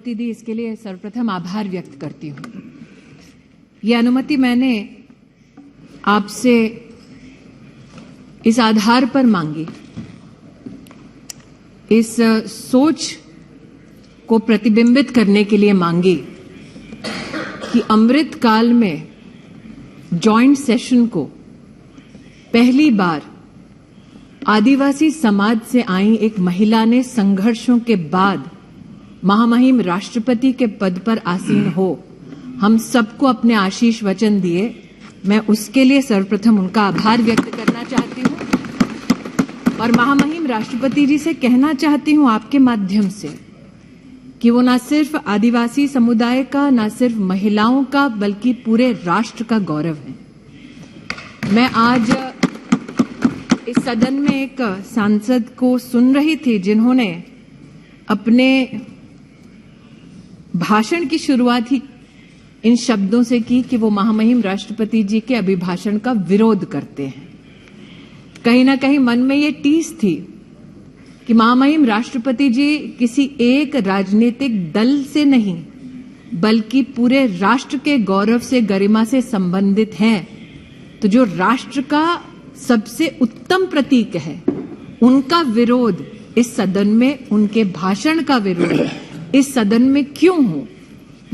दी, इसके लिए सर्वप्रथम आभार व्यक्त करती हूँ। ये अनुमति मैंने आपसे इस आधार पर मांगी, इस सोच को प्रतिबिंबित करने के लिए मांगी कि अमृत काल में जॉइंट सेशन को पहली बार आदिवासी समाज से आई एक महिला ने संघर्षों के बाद महामहिम राष्ट्रपति के पद पर आसीन हो, हम सबको अपने आशीष वचन दिए। मैं उसके लिए सर्वप्रथम उनका आभार व्यक्त करना चाहती हूं और महामहिम राष्ट्रपति जी से कहना चाहती हूं आपके माध्यम से कि वो न सिर्फ आदिवासी समुदाय का, न सिर्फ महिलाओं का, बल्कि पूरे राष्ट्र का गौरव है। मैं आज इस सदन में एक सांसद को सुन रही थी जिन्होंने अपने भाषण की शुरुआत ही इन शब्दों से की कि वो महामहिम राष्ट्रपति जी के अभिभाषण का विरोध करते हैं। कहीं ना कहीं मन में ये टीस थी कि महामहिम राष्ट्रपति जी किसी एक राजनीतिक दल से नहीं बल्कि पूरे राष्ट्र के गौरव से, गरिमा से संबंधित हैं। तो जो राष्ट्र का सबसे उत्तम प्रतीक है, उनका विरोध इस सदन में, उनके भाषण का विरोध इस सदन में क्यों हो,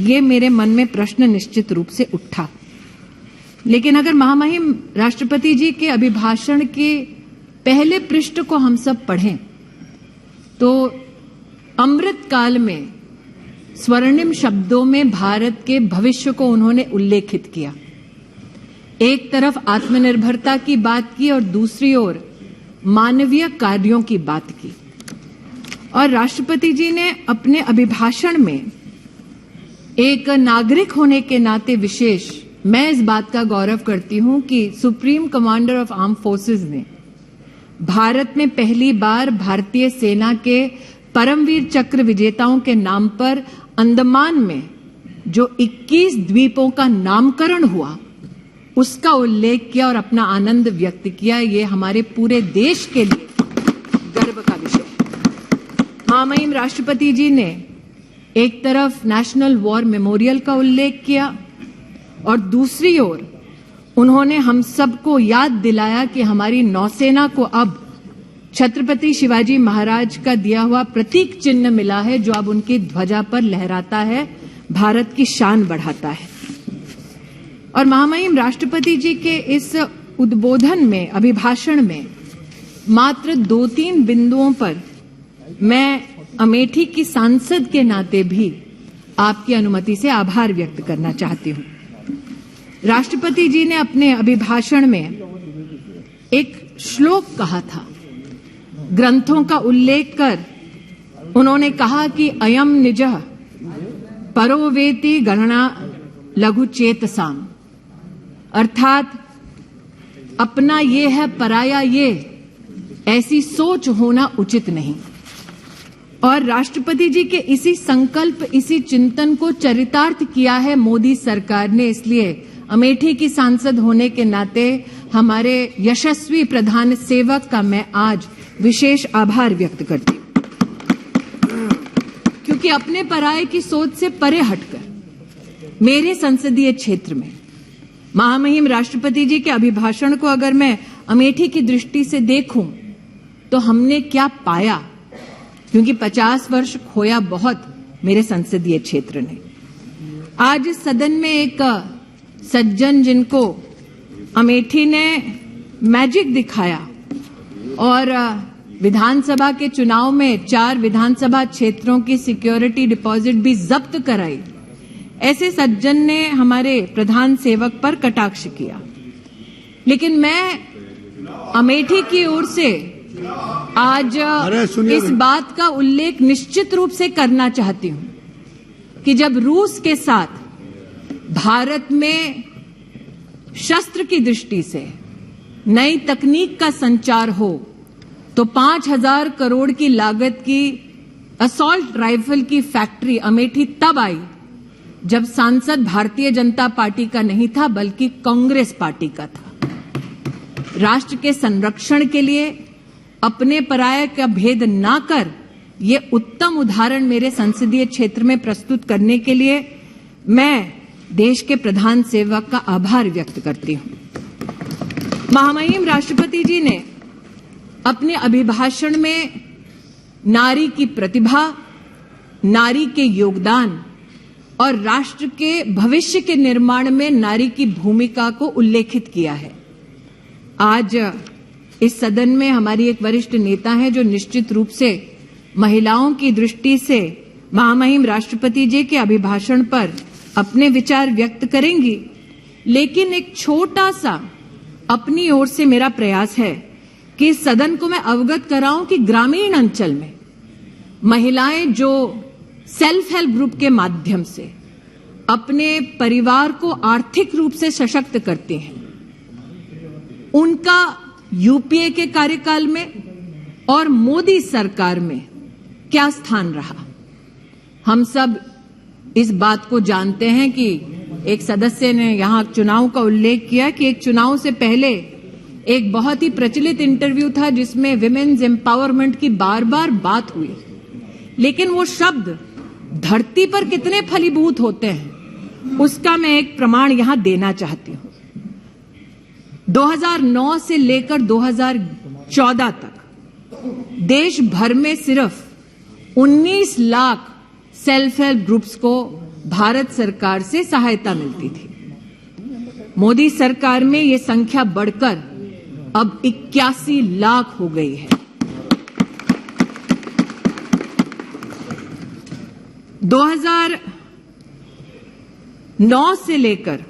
ये मेरे मन में प्रश्न निश्चित रूप से उठा। लेकिन अगर महामहिम राष्ट्रपति जी के अभिभाषण के पहले पृष्ठ को हम सब पढ़ें तो अमृत काल में स्वर्णिम शब्दों में भारत के भविष्य को उन्होंने उल्लेखित किया। एक तरफ आत्मनिर्भरता की बात की और दूसरी ओर मानवीय कार्यों की बात की। और राष्ट्रपति जी ने अपने अभिभाषण में एक नागरिक होने के नाते विशेष, मैं इस बात का गौरव करती हूं कि supreme commander of arm forces ने भारत में पहली बार भारतीय सेना के परमवीर चक्र विजेताओं के नाम पर अंडमान में जो 21 द्वीपों का नामकरण हुआ उसका उल्लेख किया और अपना आनंद व्यक्त किया। ये हमारे पूरे देश के लिए गर्व का विषय है। महामहिम राष्ट्रपति जी ने एक तरफ नेशनल वॉर मेमोरियल का उल्लेख किया और दूसरी ओर उन्होंने हम सबको याद दिलाया कि हमारी नौसेना को अब छत्रपति शिवाजी महाराज का दिया हुआ प्रतीक चिन्ह मिला है, जो अब उनकी ध्वजा पर लहराता है, भारत की शान बढ़ाता है। और महामहिम राष्ट्रपति जी के इस उद्बोधन में, अभिभाषण में मात्र 2-3 बिंदुओं पर मैं अमेठी की सांसद के नाते भी आपकी अनुमति से आभार व्यक्त करना चाहती हूं। राष्ट्रपति जी ने अपने अभिभाषण में एक श्लोक कहा था, ग्रंथों का उल्लेख कर उन्होंने कहा कि अयम निजः परोवेति गणना लघु चेतसाम, अर्थात अपना ये है पराया ये, ऐसी सोच होना उचित नहीं। और राष्ट्रपति जी के इसी संकल्प, इसी चिंतन को चरितार्थ किया है मोदी सरकार ने। इसलिए अमेठी की सांसद होने के नाते हमारे यशस्वी प्रधान सेवक का मैं आज विशेष आभार व्यक्त करती हूं, क्योंकि अपने पराये की सोच से परे हटकर मेरे संसदीय क्षेत्र में महामहिम राष्ट्रपति जी के अभिभाषण को अगर मैं अमेठी की दृष्टि से देखूं तो हमने क्या पाया, क्योंकि 50 वर्ष खोया बहुत मेरे संसदीय क्षेत्र ने। आज इस सदन में एक सज्जन जिनको अमेठी ने मैजिक दिखाया और विधानसभा के चुनाव में 4 विधानसभा क्षेत्रों की सिक्योरिटी डिपॉजिट भी जब्त कराई, ऐसे सज्जन ने हमारे प्रधान सेवक पर कटाक्ष किया। लेकिन मैं अमेठी की ओर से आज इस बात का उल्लेख निश्चित रूप से करना चाहती हूं कि जब रूस के साथ भारत में शस्त्र की दृष्टि से नई तकनीक का संचार हो तो 5,000 करोड़ की लागत की असॉल्ट राइफल की फैक्ट्री अमेठी तब आई जब सांसद भारतीय जनता पार्टी का नहीं था बल्कि कांग्रेस पार्टी का था। राष्ट्र के संरक्षण के लिए अपने पराये का भेद ना कर ये उत्तम उदाहरण मेरे संसदीय क्षेत्र में प्रस्तुत करने के लिए मैं देश के प्रधान सेवक का आभार व्यक्त करती हूं। महामहिम राष्ट्रपति जी ने अपने अभिभाषण में नारी की प्रतिभा, नारी के योगदान और राष्ट्र के भविष्य के निर्माण में नारी की भूमिका को उल्लेखित किया है। आज इस सदन में हमारी एक वरिष्ठ नेता है जो निश्चित रूप से महिलाओं की दृष्टि से महामहिम राष्ट्रपति जी के अभिभाषण पर अपने विचार व्यक्त करेंगी, लेकिन एक छोटा सा अपनी ओर से मेरा प्रयास है कि इस सदन को मैं अवगत कराऊं कि ग्रामीण अंचल में महिलाएं जो सेल्फ हेल्प ग्रुप के माध्यम से अपने परिवार को आर्थिक रूप से सशक्त करती हैं, उनका यूपीए के कार्यकाल में और मोदी सरकार में क्या स्थान रहा। हम सब इस बात को जानते हैं कि एक सदस्य ने यहां चुनाव का उल्लेख किया कि एक चुनाव से पहले एक बहुत ही प्रचलित इंटरव्यू था जिसमें विमेन्स एम्पावरमेंट की बार बार बात हुई, लेकिन वो शब्द धरती पर कितने फलीभूत होते हैं उसका मैं एक प्रमाण यहां देना चाहती हूं। 2009 से लेकर 2014 तक देश भर में सिर्फ 19 लाख सेल्फ हेल्प ग्रुप्स को भारत सरकार से सहायता मिलती थी। मोदी सरकार में ये संख्या बढ़कर अब 81 लाख हो गई है। 2009 से लेकर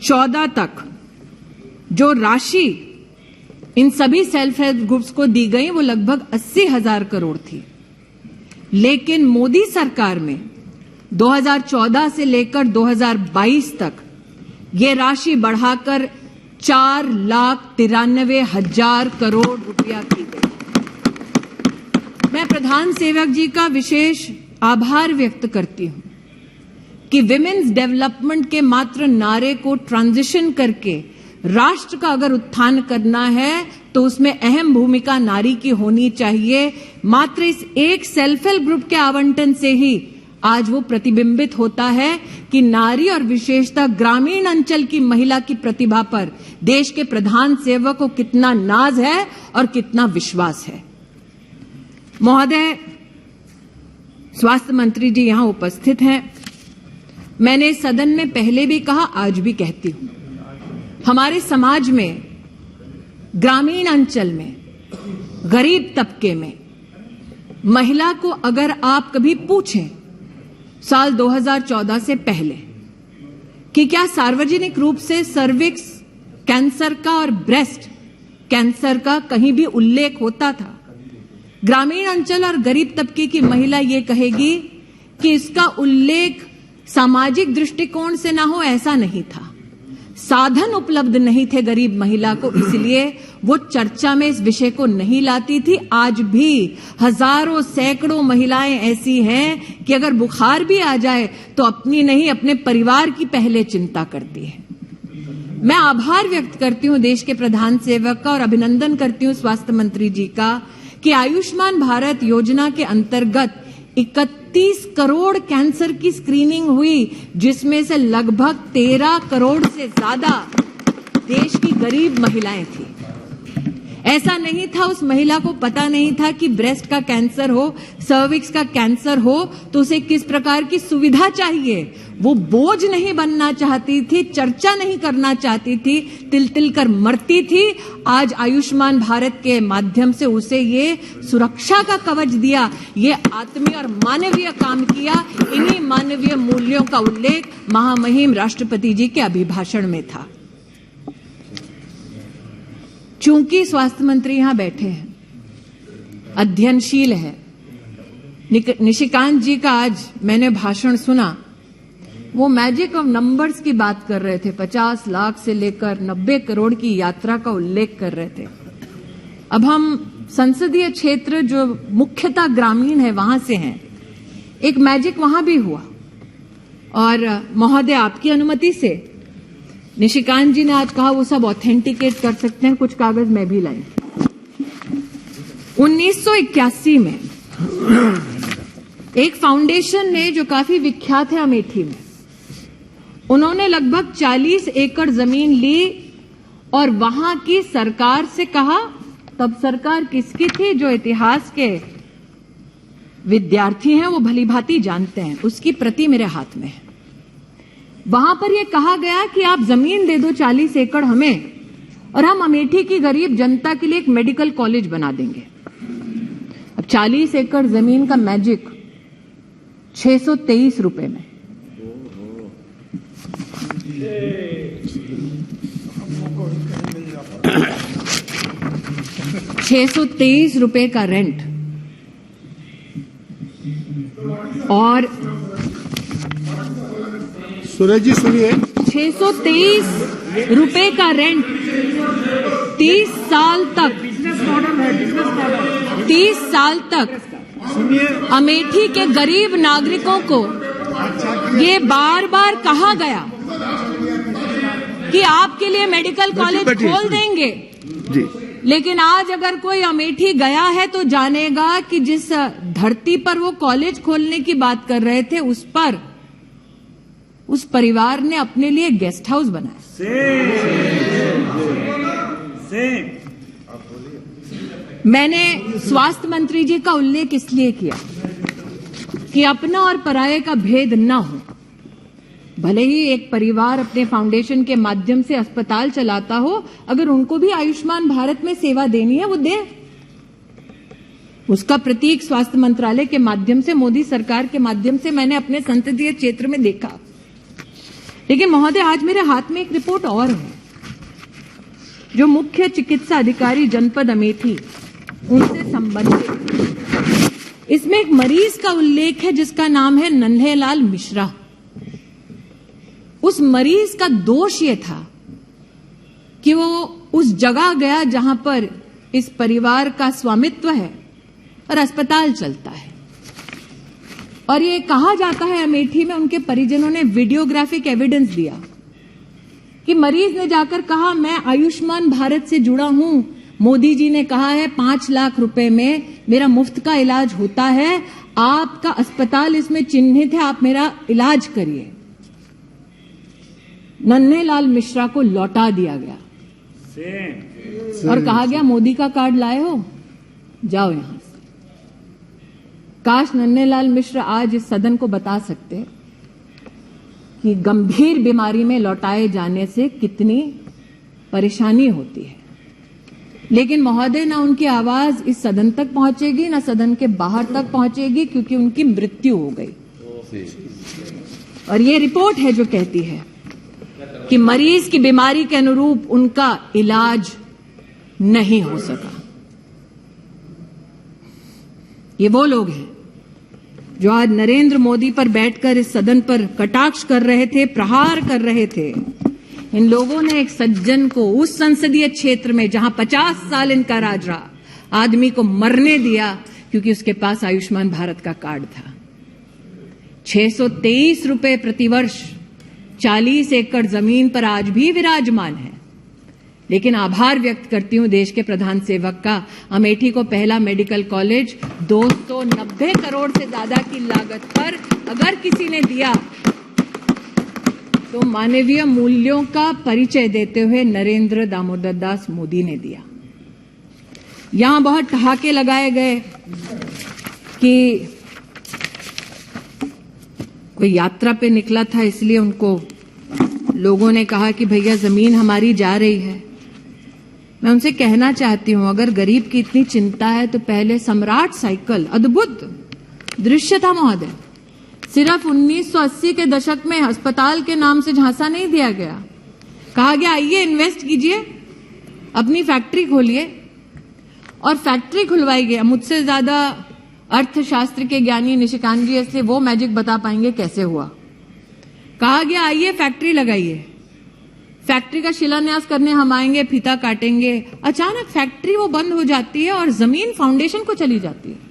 14 तक जो राशि इन सभी सेल्फ हेल्प ग्रुप्स को दी गई वो लगभग 80,000 करोड़ थी, लेकिन मोदी सरकार में 2014 से लेकर 2022 तक ये राशि बढ़ाकर 4,93,000 करोड़ रुपया की गई। मैं प्रधान सेवक जी का विशेष आभार व्यक्त करती हूं कि विमेन्स डेवलपमेंट के मात्र नारे को ट्रांजिशन करके राष्ट्र का अगर उत्थान करना है तो उसमें अहम भूमिका नारी की होनी चाहिए। मात्र इस एक सेल्फ हेल्प ग्रुप के आवंटन से ही आज वो प्रतिबिंबित होता है कि नारी और विशेषतः ग्रामीण अंचल की महिला की प्रतिभा पर देश के प्रधान सेवक को कितना नाज है और कितना विश्वास है। महोदय, स्वास्थ्य मंत्री जी यहां उपस्थित हैं। मैंने इस सदन में पहले भी कहा, आज भी कहती हूं, हमारे समाज में, ग्रामीण अंचल में, गरीब तबके में महिला को अगर आप कभी पूछें साल 2014 से पहले कि क्या सार्वजनिक रूप से सर्विक्स कैंसर का और ब्रेस्ट कैंसर का कहीं भी उल्लेख होता था, ग्रामीण अंचल और गरीब तबके की महिला ये कहेगी कि इसका उल्लेख सामाजिक दृष्टिकोण से ना हो, ऐसा नहीं था। साधन उपलब्ध नहीं थे गरीब महिला को, इसलिए वो चर्चा में इस विषय को नहीं लाती थी। आज भी हजारों सैकड़ों महिलाएं ऐसी हैं कि अगर बुखार भी आ जाए तो अपनी नहीं, अपने परिवार की पहले चिंता करती है। मैं आभार व्यक्त करती हूं देश के प्रधान सेवक का और अभिनंदन करती हूं स्वास्थ्य मंत्री जी का कि आयुष्मान भारत योजना के अंतर्गत 31 करोड़ कैंसर की स्क्रीनिंग हुई, जिसमें से लगभग 13 करोड़ से ज्यादा देश की गरीब महिलाएं थी। ऐसा नहीं था उस महिला को पता नहीं था कि ब्रेस्ट का कैंसर हो, सर्विक्स का कैंसर हो तो उसे किस प्रकार की सुविधा चाहिए। वो बोझ नहीं बनना चाहती थी, चर्चा नहीं करना चाहती थी, तिल तिल कर मरती थी। आज आयुष्मान भारत के माध्यम से उसे ये सुरक्षा का कवच दिया, ये आत्मीय और मानवीय काम किया। इन्हीं मानवीय मूल्यों का उल्लेख महामहिम राष्ट्रपति जी के अभिभाषण में था। चूंकि स्वास्थ्य मंत्री यहां बैठे हैं, अध्ययनशील है, निशिकांत जी का आज मैंने भाषण सुना, वो मैजिक ऑफ नंबर्स की बात कर रहे थे। 50 लाख से लेकर 90 करोड़ की यात्रा का उल्लेख कर रहे थे। अब हम संसदीय क्षेत्र जो मुख्यतः ग्रामीण है वहां से हैं, एक मैजिक वहां भी हुआ। और महोदय, आपकी अनुमति से निशिकांत जी ने आज कहा वो सब ऑथेंटिकेट कर सकते हैं, कुछ कागज मैं भी लाई। 1981 में एक फाउंडेशन ने जो काफी विख्यात है अमेठी में, उन्होंने लगभग 40 एकड़ जमीन ली और वहां की सरकार से कहा, तब सरकार किसकी थी, जो इतिहास के विद्यार्थी हैं वो भलीभांति जानते हैं, उसकी प्रति मेरे हाथ में है। वहां पर यह कहा गया कि आप जमीन दे दो 40 एकड़ हमें और हम अमेठी की गरीब जनता के लिए एक मेडिकल कॉलेज बना देंगे। अब 40 एकड़ जमीन का मैजिक 623 रुपए में। ₹623 का रेंट और सूरज जी सुनिए, 623 रुपए का रेंट 30 साल तक, 30 साल तक अमेठी के गरीब नागरिकों को ये बार बार कहा गया कि आपके लिए मेडिकल कॉलेज खोल देंगे जी। लेकिन आज अगर कोई अमेठी गया है तो जानेगा कि जिस धरती पर वो कॉलेज खोलने की बात कर रहे थे उस पर उस परिवार ने अपने लिए गेस्ट हाउस बनाया। मैंने स्वास्थ्य मंत्री जी का उल्लेख इसलिए किया कि अपना और पराये का भेद न हो। भले ही एक परिवार अपने फाउंडेशन के माध्यम से अस्पताल चलाता हो, अगर उनको भी आयुष्मान भारत में सेवा देनी है वो दे। उसका प्रतीक स्वास्थ्य मंत्रालय के माध्यम से, मोदी सरकार के माध्यम से मैंने अपने संसदीय क्षेत्र में देखा। लेकिन महोदय, आज मेरे हाथ में एक रिपोर्ट और है जो मुख्य चिकित्सा अधिकारी जनपद अमेठी उनसे संबंधित। इसमें एक मरीज का उल्लेख है जिसका नाम है नन्हेलाल मिश्रा। उस मरीज का दोष यह था कि वो उस जगह गया जहां पर इस परिवार का स्वामित्व है और अस्पताल चलता है, और ये कहा जाता है अमेठी में उनके परिजनों ने वीडियोग्राफिक एविडेंस दिया कि मरीज ने जाकर कहा, मैं आयुष्मान भारत से जुड़ा हूं, मोदी जी ने कहा है 5 लाख रुपए में मेरा मुफ्त का इलाज होता है, आपका अस्पताल इसमें चिन्हित है, आप मेरा इलाज करिए। नन्हेलाल मिश्रा को लौटा दिया गया और कहा गया, मोदी का कार्ड लाए हो, जाओ यहां से। काश नन्हेलाल मिश्र आज इस सदन को बता सकते कि गंभीर बीमारी में लौटाए जाने से कितनी परेशानी होती है। लेकिन महोदय, ना उनकी आवाज इस सदन तक पहुंचेगी ना सदन के बाहर तक पहुंचेगी, क्योंकि उनकी मृत्यु हो गई। और ये रिपोर्ट है जो कहती है कि मरीज की बीमारी के अनुरूप उनका इलाज नहीं हो सका। ये वो लोग हैं जो आज नरेंद्र मोदी पर बैठकर इस सदन पर कटाक्ष कर रहे थे, प्रहार कर रहे थे। इन लोगों ने एक सज्जन को उस संसदीय क्षेत्र में जहां 50 साल इनका राज रहा, आदमी को मरने दिया क्योंकि उसके पास आयुष्मान भारत का कार्ड था। 623 रुपए प्रतिवर्ष 40 एकड़ जमीन पर आज भी विराजमान है। लेकिन आभार व्यक्त करती हूं देश के प्रधान सेवक का, अमेठी को पहला मेडिकल कॉलेज 290 करोड़ से ज्यादा की लागत पर अगर किसी ने दिया तो मानवीय मूल्यों का परिचय देते हुए नरेंद्र दामोदर दास मोदी ने दिया। यहां बहुत ठहाके लगाए गए कि कोई यात्रा पे निकला था इसलिए उनको लोगों ने कहा कि भैया जमीन हमारी जा रही है। मैं उनसे कहना चाहती हूं, अगर गरीब की इतनी चिंता है तो पहले सम्राट साइकिल, अद्भुत दृश्य था महोदय। सिर्फ 1980 के दशक में अस्पताल के नाम से झांसा नहीं दिया गया, कहा गया आइए इन्वेस्ट कीजिए, अपनी फैक्ट्री खोलिए, और फैक्ट्री खुलवाई गई। मुझसे ज्यादा अर्थशास्त्र के ज्ञानी निशिकांत जी इसलिए वो मैजिक बता पाएंगे कैसे हुआ। कहा गया आइए फैक्ट्री लगाइए, फैक्ट्री का शिलान्यास करने हम आएंगे, फीता काटेंगे। अचानक फैक्ट्री वो बंद हो जाती है और जमीन फाउंडेशन को चली जाती है।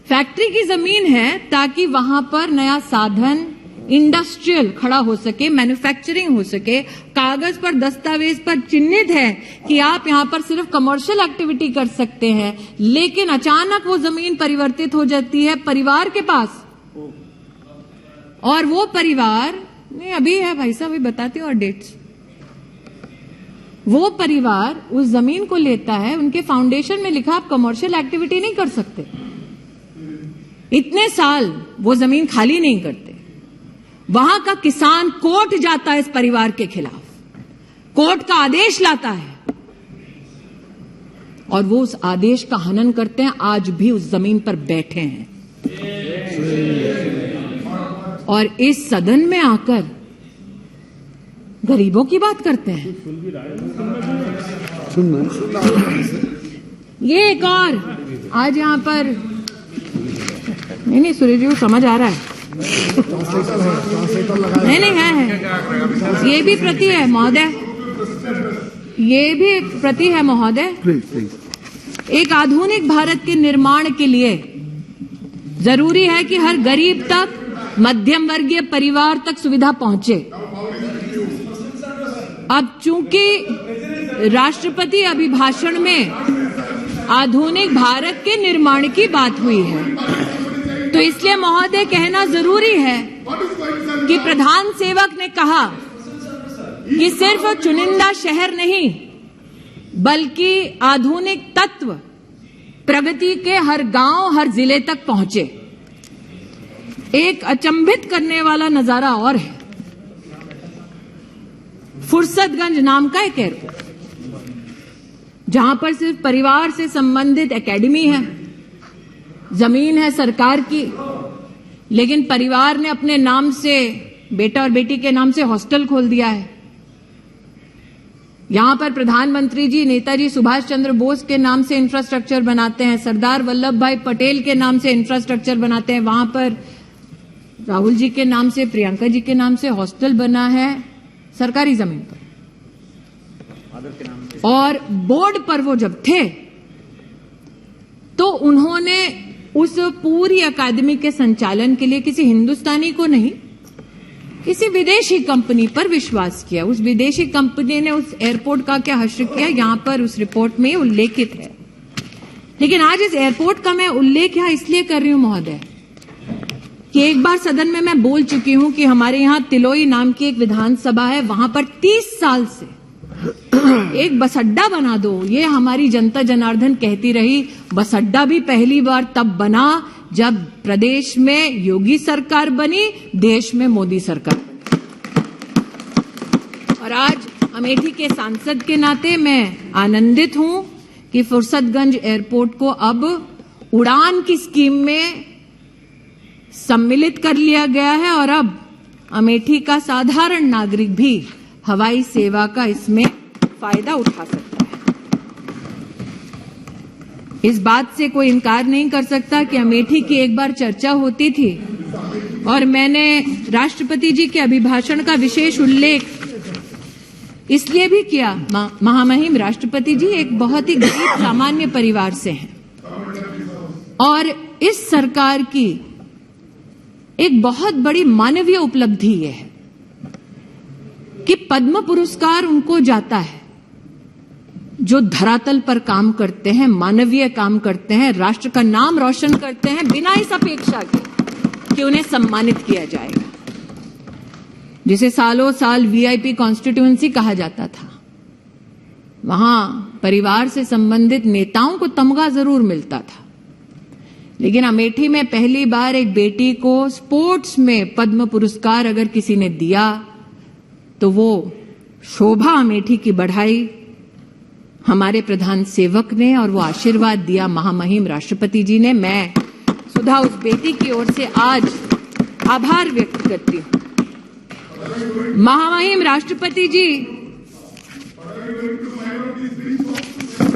फैक्ट्री की जमीन है ताकि वहां पर नया साधन, इंडस्ट्रियल खड़ा हो सके, मैन्युफैक्चरिंग हो सके, कागज पर दस्तावेज पर चिन्हित है कि आप यहां पर सिर्फ कमर्शियल एक्टिविटी कर सकते हैं, लेकिन अचानक वो जमीन परिवर्तित हो जाती है परिवार के पास, और वो परिवार नहीं अभी है भाई साहब, अभी बताते हो और डेट्स, वो परिवार उस जमीन को लेता है, उनके फाउंडेशन में लिखा आप कमर्शियल एक्टिविटी नहीं कर सकते, इतने साल वो जमीन खाली नहीं करते। वहां का किसान कोर्ट जाता है इस परिवार के खिलाफ, कोर्ट का आदेश लाता है और वो उस आदेश का हनन करते हैं, आज भी उस जमीन पर बैठे हैं और इस सदन में आकर गरीबों की बात करते हैं। ये एक और आज यहां पर नहीं सुरेश जी समझ आ रहा है, नहीं है ये भी प्रति है महोदय, ये भी प्रति है महोदय। एक आधुनिक भारत के निर्माण के लिए जरूरी है कि हर गरीब तक, मध्यम वर्गीय परिवार तक सुविधा पहुंचे। अब चूंकि राष्ट्रपति अभिभाषण में आधुनिक भारत के निर्माण की बात हुई है, तो इसलिए महोदय कहना जरूरी है कि प्रधान सेवक ने कहा कि सिर्फ चुनिंदा शहर नहीं बल्कि आधुनिक तत्व प्रगति के हर गांव, हर जिले तक पहुंचे। एक अचंभित करने वाला नजारा और है, फुर्सतगंज नाम का एक एयरपोर्ट, जहां पर सिर्फ परिवार से संबंधित एकेडमी है, जमीन है सरकार की, लेकिन परिवार ने अपने नाम से, बेटा और बेटी के नाम से हॉस्टल खोल दिया है। यहां पर प्रधानमंत्री जी नेताजी सुभाष चंद्र बोस के नाम से इंफ्रास्ट्रक्चर बनाते हैं, सरदार वल्लभ भाई पटेल के नाम से इंफ्रास्ट्रक्चर बनाते हैं, वहां पर राहुल जी के नाम से, प्रियंका जी के नाम से हॉस्टल बना है सरकारी जमीन पर। और बोर्ड पर वो जब थे तो उन्होंने उस पूरी अकादमी के संचालन के लिए किसी हिंदुस्तानी को नहीं, किसी विदेशी कंपनी पर विश्वास किया। उस विदेशी कंपनी ने उस एयरपोर्ट का क्या हश्र किया, यहां पर उस रिपोर्ट में उल्लेखित है। लेकिन आज इस एयरपोर्ट का मैं उल्लेख यहां इसलिए कर रही हूं महोदय कि एक बार सदन में मैं बोल चुकी हूं कि हमारे यहां तिलोई नाम की एक विधानसभा है, वहां पर 30 साल से एक बस अड्डा बना दो, ये हमारी जनता जनार्दन कहती रही। बस अड्डा भी पहली बार तब बना जब प्रदेश में योगी सरकार बनी, देश में मोदी सरकार बनी। और आज अमेठी के सांसद के नाते मैं आनंदित हूं कि फुर्सतगंज एयरपोर्ट को अब उड़ान की स्कीम में सम्मिलित कर लिया गया है और अब अमेठी का साधारण नागरिक भी हवाई सेवा का इसमें फायदा उठा सकता है। इस बात से कोई इनकार नहीं कर सकता कि अमेठी की एक बार चर्चा होती थी और मैंने राष्ट्रपति जी के अभिभाषण का विशेष उल्लेख इसलिए भी किया। महामहिम राष्ट्रपति जी एक बहुत ही गरीब सामान्य परिवार से हैं और इस सरकार की एक बहुत बड़ी मानवीय उपलब्धि यह है कि पद्म पुरस्कार उनको जाता है जो धरातल पर काम करते हैं, मानवीय काम करते हैं, राष्ट्र का नाम रोशन करते हैं बिना इस अपेक्षा के कि उन्हें सम्मानित किया जाएगा। जिसे सालों साल वीआईपी कॉन्स्टिट्यूएंसी कहा जाता था, वहां परिवार से संबंधित नेताओं को तमगा जरूर मिलता था, लेकिन अमेठी में पहली बार एक बेटी को स्पोर्ट्स में पद्म पुरस्कार अगर किसी ने दिया तो वो शोभा अमेठी की बढ़ाई हमारे प्रधान सेवक ने और वो आशीर्वाद दिया महामहिम राष्ट्रपति जी ने। मैं सुधा उस बेटी की ओर से आज आभार व्यक्त करती हूं। महामहिम राष्ट्रपति जी,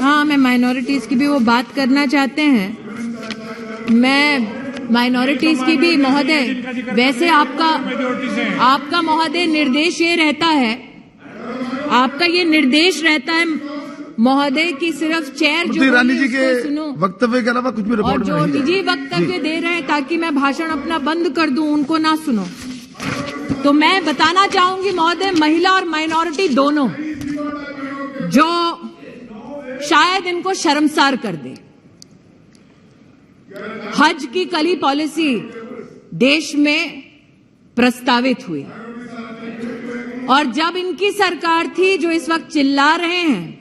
हाँ मैं माइनॉरिटीज की भी वो बात करना चाहते हैं, मैं माइनॉरिटीज की भी महोदय, वैसे आपका महोदय निर्देश ये रहता है, आपका ये निर्देश रहता है महोदय की सिर्फ चेयर जो रानी जी के सुनो, वक्तव्य के अलावा कुछ भी रिपोर्ट और जो निजी वक्तव्य दे रहे हैं ताकि मैं भाषण अपना बंद कर दूं, उनको ना सुनो। तो मैं बताना चाहूंगी महोदय, महिला और माइनॉरिटी दोनों, जो शायद इनको शर्मसार कर दे, हज की कल ही पॉलिसी देश में प्रस्तावित हुई और जब इनकी सरकार थी, जो इस वक्त चिल्ला रहे हैं,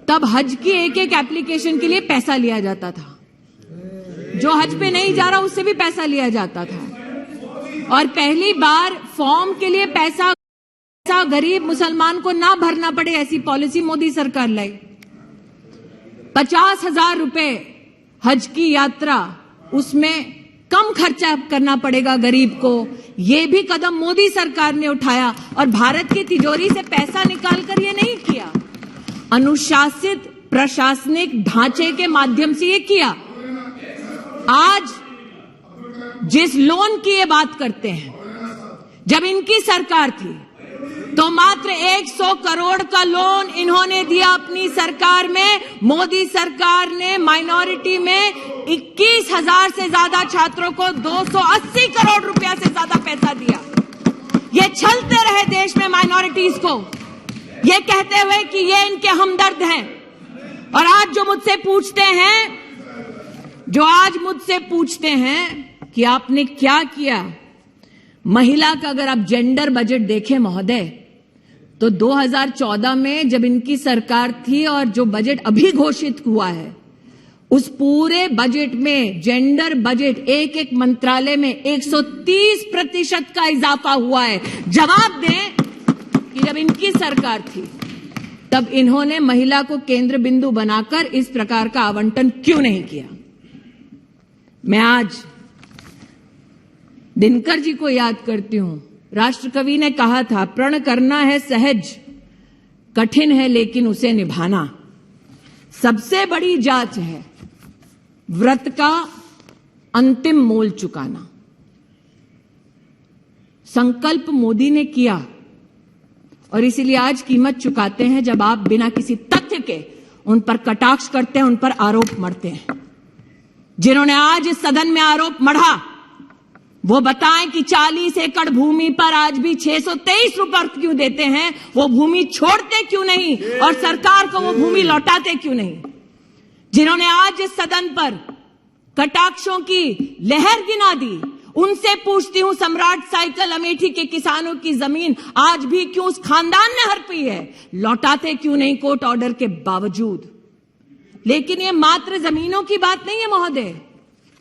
तब हज की एक एक एप्लीकेशन के लिए पैसा लिया जाता था। जो हज पे नहीं जा रहा उससे भी पैसा लिया जाता था और पहली बार फॉर्म के लिए पैसा गरीब मुसलमान को ना भरना पड़े, ऐसी पॉलिसी मोदी सरकार लाई। 50,000 रुपए हज की यात्रा, उसमें कम खर्चा करना पड़ेगा गरीब को, यह भी कदम मोदी सरकार ने उठाया और भारत की तिजोरी से पैसा निकालकर ये नहीं किया, अनुशासित प्रशासनिक ढांचे के माध्यम से ये किया। आज जिस लोन की ये बात करते हैं, जब इनकी सरकार थी तो मात्र 100 करोड़ का लोन इन्होंने दिया अपनी सरकार में। मोदी सरकार ने माइनॉरिटी में 21,000 से ज्यादा छात्रों को 280 करोड़ रुपया से ज्यादा पैसा दिया। ये छलते रहे देश में माइनॉरिटीज को, ये कहते हुए कि ये इनके हमदर्द हैं। और आज जो मुझसे पूछते हैं कि आपने क्या किया, महिला का अगर आप जेंडर बजट देखें महोदय, तो 2014 में जब इनकी सरकार थी और जो बजट अभी घोषित हुआ है, उस पूरे बजट में जेंडर बजट एक एक मंत्रालय में 130% का इजाफा हुआ है। जवाब दें कि जब इनकी सरकार थी तब इन्होंने महिला को केंद्र बिंदु बनाकर इस प्रकार का आवंटन क्यों नहीं किया। मैं आज दिनकर जी को याद करती हूं। राष्ट्रकवि ने कहा था, प्रण करना है सहज, कठिन है लेकिन उसे निभाना। सबसे बड़ी जांच है व्रत का अंतिम मोल चुकाना। संकल्प मोदी ने किया और इसीलिए आज कीमत चुकाते हैं जब आप बिना किसी तथ्य के उन पर कटाक्ष करते हैं, उन पर आरोप मढ़ते हैं। जिन्होंने आज इस सदन में आरोप मढ़ा वो बताएं कि 40 एकड़ भूमि पर आज भी 623 रुपए क्यों देते हैं, वो भूमि छोड़ते क्यों नहीं और सरकार को वो भूमि लौटाते क्यों नहीं। जिन्होंने आज इस सदन पर कटाक्षों की लहर गिना दी, उनसे पूछती हूं, सम्राट साइकिल अमेठी के किसानों की जमीन आज भी क्यों उस खानदान ने हड़पी है, लौटाते क्यों नहीं कोर्ट ऑर्डर के बावजूद। लेकिन ये मात्र जमीनों की बात नहीं है महोदय,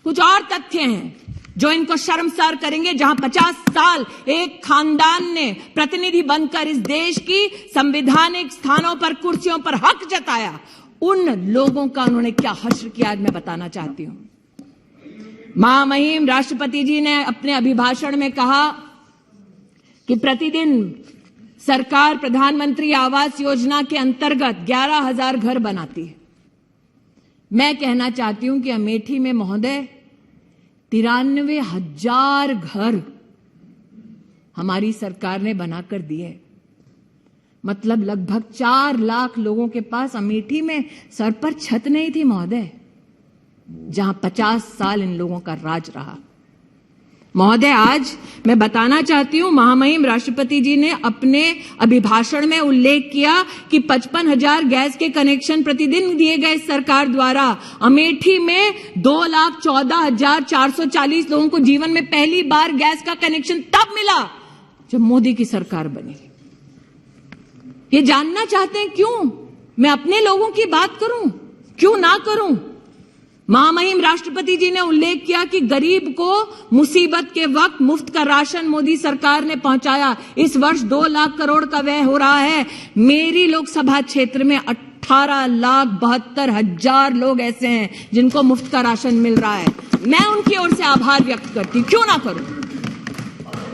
कुछ और तथ्य हैं जो इनको शर्मसार करेंगे। जहां 50 साल एक खानदान ने प्रतिनिधि बनकर इस देश की संवैधानिक स्थानों पर, कुर्सियों पर हक जताया, उन लोगों का उन्होंने क्या हश्र किया, आज मैं बताना चाहती हूं। महामहिम राष्ट्रपति जी ने अपने अभिभाषण में कहा कि प्रतिदिन सरकार प्रधानमंत्री आवास योजना के अंतर्गत 11,000 घर बनाती है। मैं कहना चाहती हूं कि अमेठी में महोदय 93,000 घर हमारी सरकार ने बनाकर दिए। मतलब लगभग 4 लाख लोगों के पास अमेठी में सर पर छत नहीं थी महोदय, जहां 50 साल इन लोगों का राज रहा। महोदय, आज मैं बताना चाहती हूं, महामहिम राष्ट्रपति जी ने अपने अभिभाषण में उल्लेख किया कि 55,000 गैस के कनेक्शन प्रतिदिन दिए गए सरकार द्वारा। अमेठी में 2,14,440 लोगों को जीवन में पहली बार गैस का कनेक्शन तब मिला जब मोदी की सरकार बनी। ये जानना चाहते हैं क्यों मैं अपने लोगों की बात करूं, क्यों ना करूं। महामहिम राष्ट्रपति जी ने उल्लेख किया कि गरीब को मुसीबत के वक्त मुफ्त का राशन मोदी सरकार ने पहुंचाया। इस वर्ष 2 लाख करोड़ का व्यय हो रहा है। मेरी लोकसभा क्षेत्र में 18,72,000 लोग ऐसे हैं जिनको मुफ्त का राशन मिल रहा है। मैं उनकी ओर से आभार व्यक्त करती हूं, क्यों ना करूं।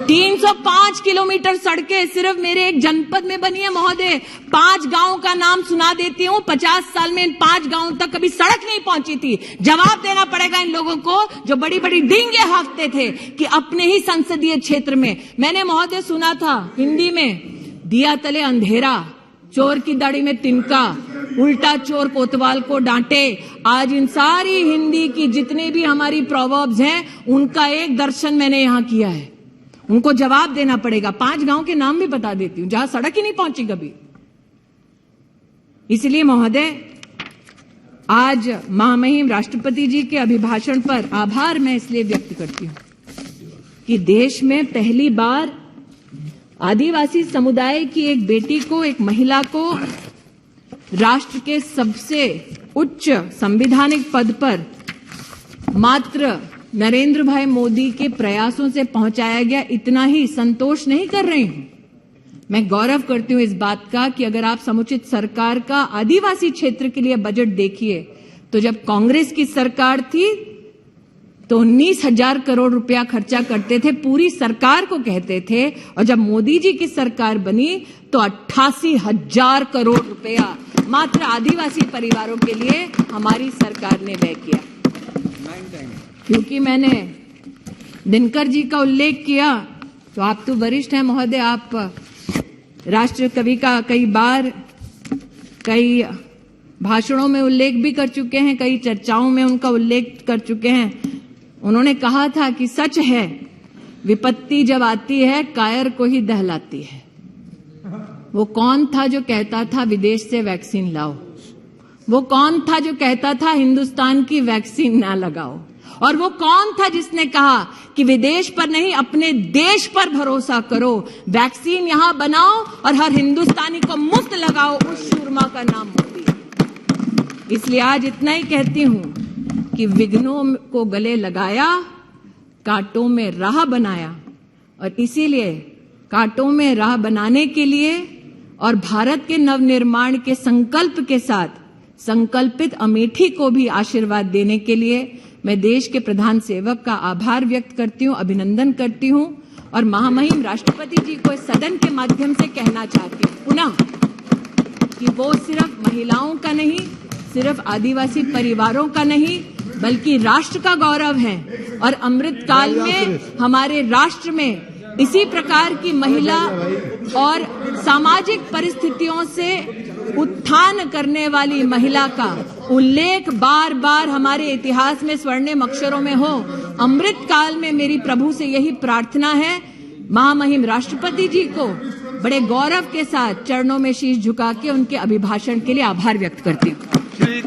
305 किलोमीटर सड़कें सिर्फ मेरे एक जनपद में बनी है महोदय। 5 गांवों का नाम सुना देती हूं। 50 साल में इन 5 गांवों तक कभी सड़क नहीं पहुंची थी। जवाब देना पड़ेगा इन लोगों को जो बड़ी बड़ी डींगे हाँकते थे कि अपने ही संसदीय क्षेत्र में। मैंने महोदय सुना था हिंदी में, दिया तले अंधेरा, चोर की दाढ़ी में तिनका, उल्टा चोर कोतवाल को डांटे। आज इन सारी हिंदी की जितने भी हमारी प्रोवर्ब्स हैं, उनका एक दर्शन मैंने यहां किया है। उनको जवाब देना पड़ेगा। 5 गांव के नाम भी बता देती हूं जहां सड़क ही नहीं पहुंची कभी। इसलिए महोदय, आज महामहिम राष्ट्रपति जी के अभिभाषण पर आभार मैं इसलिए व्यक्त करती हूं कि देश में पहली बार आदिवासी समुदाय की एक बेटी को, एक महिला को राष्ट्र के सबसे उच्च संवैधानिक पद पर मात्र नरेंद्र भाई मोदी के प्रयासों से पहुंचाया गया। इतना ही संतोष नहीं कर रही हूं, मैं गौरव करती हूं इस बात का कि अगर आप समुचित सरकार का आदिवासी क्षेत्र के लिए बजट देखिए तो जब कांग्रेस की सरकार थी तो 19,000 करोड़ रुपया खर्चा करते थे, पूरी सरकार को कहते थे, और जब मोदी जी की सरकार बनी तो 88,000 करोड़ रुपया मात्र आदिवासी परिवारों के लिए हमारी सरकार ने व्यय किया। क्योंकि मैंने दिनकर जी का उल्लेख किया तो आप तो वरिष्ठ हैं महोदय, आप राष्ट्र कवि का कई बार कई भाषणों में उल्लेख भी कर चुके हैं, कई चर्चाओं में उनका उल्लेख कर चुके हैं। उन्होंने कहा था कि सच है, विपत्ति जब आती है कायर को ही दहलाती है। वो कौन था जो कहता था विदेश से वैक्सीन लाओ? वो कौन था जो कहता था हिंदुस्तान की वैक्सीन ना लगाओ? और वो कौन था जिसने कहा कि विदेश पर नहीं अपने देश पर भरोसा करो, वैक्सीन यहां बनाओ और हर हिंदुस्तानी को मुफ्त लगाओ? उस शूरमा का नाम मोदी। इसलिए आज इतना ही कहती हूं कि विघ्नों को गले लगाया, कांटों में राह बनाया, और इसीलिए कांटों में राह बनाने के लिए और भारत के नवनिर्माण के संकल्प के साथ संकल्पित अमेठी को भी आशीर्वाद देने के लिए मैं देश के प्रधान सेवक का आभार व्यक्त करती हूं, अभिनंदन करती हूं, और महामहिम राष्ट्रपति जी को इस सदन के माध्यम से कहना चाहती हूं पुनः कि वो सिर्फ महिलाओं का नहीं, सिर्फ आदिवासी परिवारों का नहीं, बल्कि राष्ट्र का गौरव है। और अमृत काल में हमारे राष्ट्र में इसी प्रकार की महिला और सामाजिक परिस्थितियों से उत्थान करने वाली महिला का उल्लेख बार बार हमारे इतिहास में स्वर्णिम अक्षरों में हो। अमृत काल में मेरी प्रभु से यही प्रार्थना है। महामहिम राष्ट्रपति जी को बड़े गौरव के साथ चरणों में शीश झुका के उनके अभिभाषण के लिए आभार व्यक्त करती हूँ।